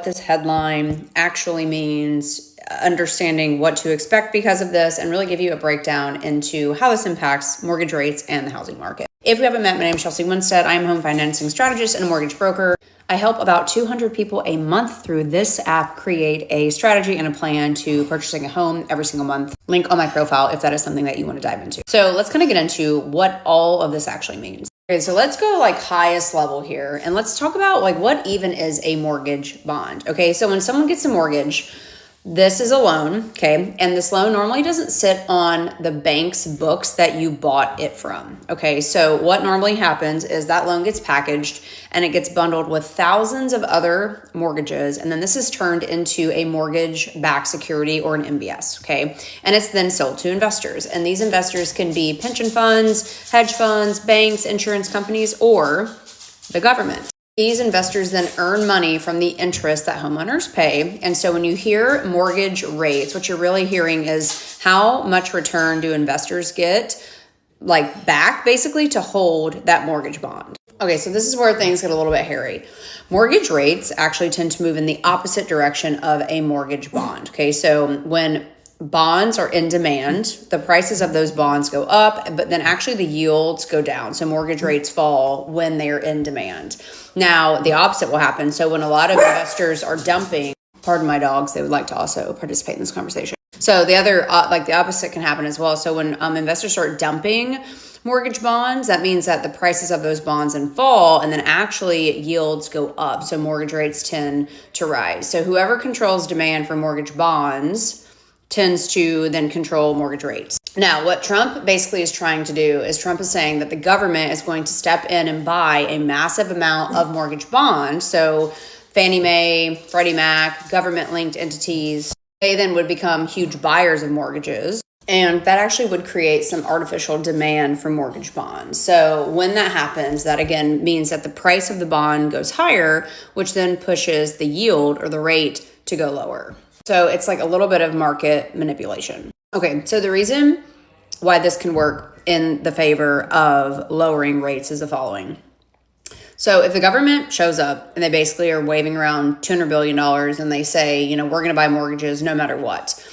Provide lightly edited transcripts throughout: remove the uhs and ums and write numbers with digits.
this headline actually means, understanding what to expect because of this, and really give you a breakdown into how this impacts mortgage rates and the housing market. If you haven't met, my name is Chelsea Winstead. I am a home financing strategist and a mortgage broker. I help about 200 people a month through this app create a strategy and a plan to purchasing a home every single month. Link on my profile if that is something that you want to dive into. So let's kind of get into what all of this actually means. Okay, so let's go like highest level here, and let's talk about like what even is a mortgage bond. Okay, so when someone gets a mortgage, this is a loan, okay? And this loan normally doesn't sit on the bank's books that you bought it from, okay? So what normally happens is that loan gets packaged and it gets bundled with thousands of other mortgages. And then this is turned into a mortgage-backed security or an MBS, okay? And it's then sold to investors. And these investors can be pension funds, hedge funds, banks, insurance companies, or the government. These investors then earn money from the interest that homeowners pay. And so when you hear mortgage rates, what you're really hearing is how much return do investors get, like back basically to hold that mortgage bond. Okay, so this is where things get a little bit hairy. Mortgage rates actually tend to move in the opposite direction of a mortgage bond. Okay, so when bonds are in demand, the prices of those bonds go up, but then actually the yields go down. So mortgage rates fall when they're in demand. Now, the opposite will happen. So when a lot of investors are dumping, pardon my dogs, they would like to also participate in this conversation. So the other, like the opposite can happen as well. So when investors start dumping mortgage bonds, that means that the prices of those bonds then fall, and then actually yields go up. So mortgage rates tend to rise. So whoever controls demand for mortgage bonds tends to then control mortgage rates. Now, what Trump basically is trying to do is Trump is saying that the government is going to step in and buy a massive amount of mortgage bonds. So Fannie Mae, Freddie Mac, government-linked entities, they then would become huge buyers of mortgages. And that actually would create some artificial demand for mortgage bonds. So when that happens, that again means that the price of the bond goes higher, which then pushes the yield or the rate to go lower. So it's like a little bit of market manipulation. Okay, so the reason why this can work in the favor of lowering rates is the following. So if the government shows up and they basically are waving around $200 billion and they say, you know, we're going to buy mortgages no matter what,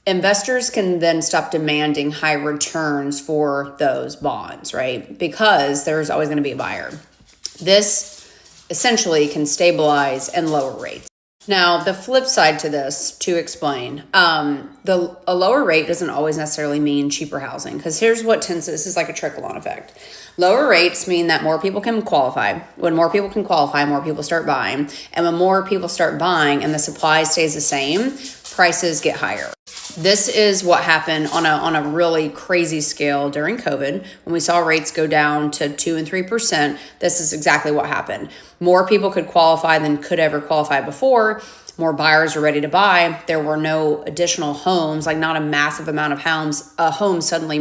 investors can then stop demanding high returns for those bonds, right? Because there's always going to be a buyer. This essentially can stabilize and lower rates. Now, the flip side to this, to explain, a lower rate doesn't always necessarily mean cheaper housing, because here's what this is like a trickle-on effect. Lower rates mean that more people can qualify. When more people can qualify, more people start buying. And when more people start buying and the supply stays the same, prices get higher. This is what happened on a really crazy scale during COVID. When we saw rates go down to 2% and 3%, this is exactly what happened. More people could qualify than could ever qualify before. More buyers were ready to buy. There were no additional homes, like not a massive amount of homes suddenly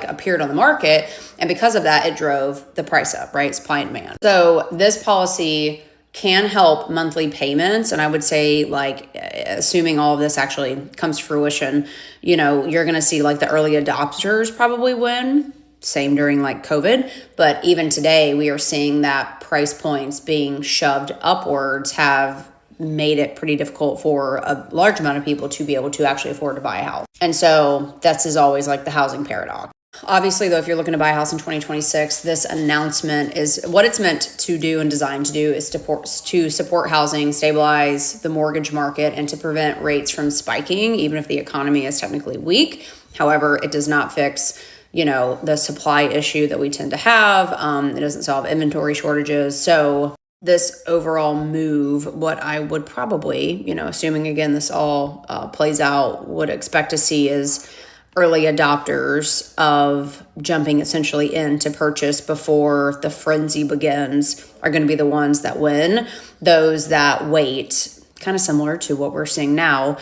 appeared on the market. And because of that, it drove the price up, right? Supply and demand. So this policy can help monthly payments. And I would say, like, assuming all of this actually comes to fruition, you know, you're going to see like the early adopters probably win. Same during like COVID. But even today, we are seeing that price points being shoved upwards have made it pretty difficult for a large amount of people to be able to actually afford to buy a house. And so that's is always like the housing paradox. Obviously, though, if you're looking to buy a house in 2026, this announcement is what it's meant to do and designed to do is to support housing, stabilize the mortgage market, and to prevent rates from spiking, even if the economy is technically weak. However, it does not fix, you know, the supply issue that we tend to have. It doesn't solve inventory shortages. So this overall move, what I would probably, you know, assuming again this all plays out, would expect to see is early adopters of jumping essentially in to purchase before the frenzy begins are going to be the ones that win. Those that wait, kind of similar to what we're seeing now,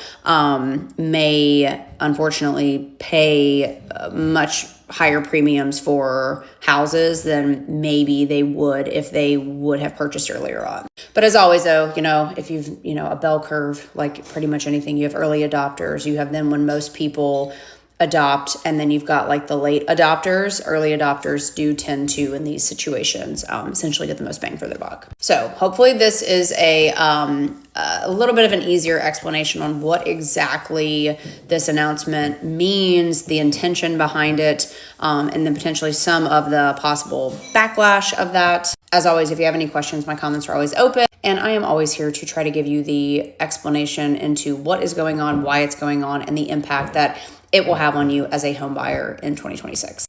may unfortunately pay much higher premiums for houses than maybe they would if they would have purchased earlier on. But as always, though, you know, if you've, you know, a bell curve, like pretty much anything, you have early adopters, you have then when most people adopt, and then you've got like the late adopters. Early adopters do tend to, in these situations, essentially get the most bang for their buck. So hopefully this is a a little bit of an easier explanation on what exactly this announcement means, the intention behind it, and then potentially some of the possible backlash of that. As always, if you have any questions, my comments are always open, and I am always here to try to give you the explanation into what is going on, why it's going on, and the impact that it will have on you as a home buyer in 2026.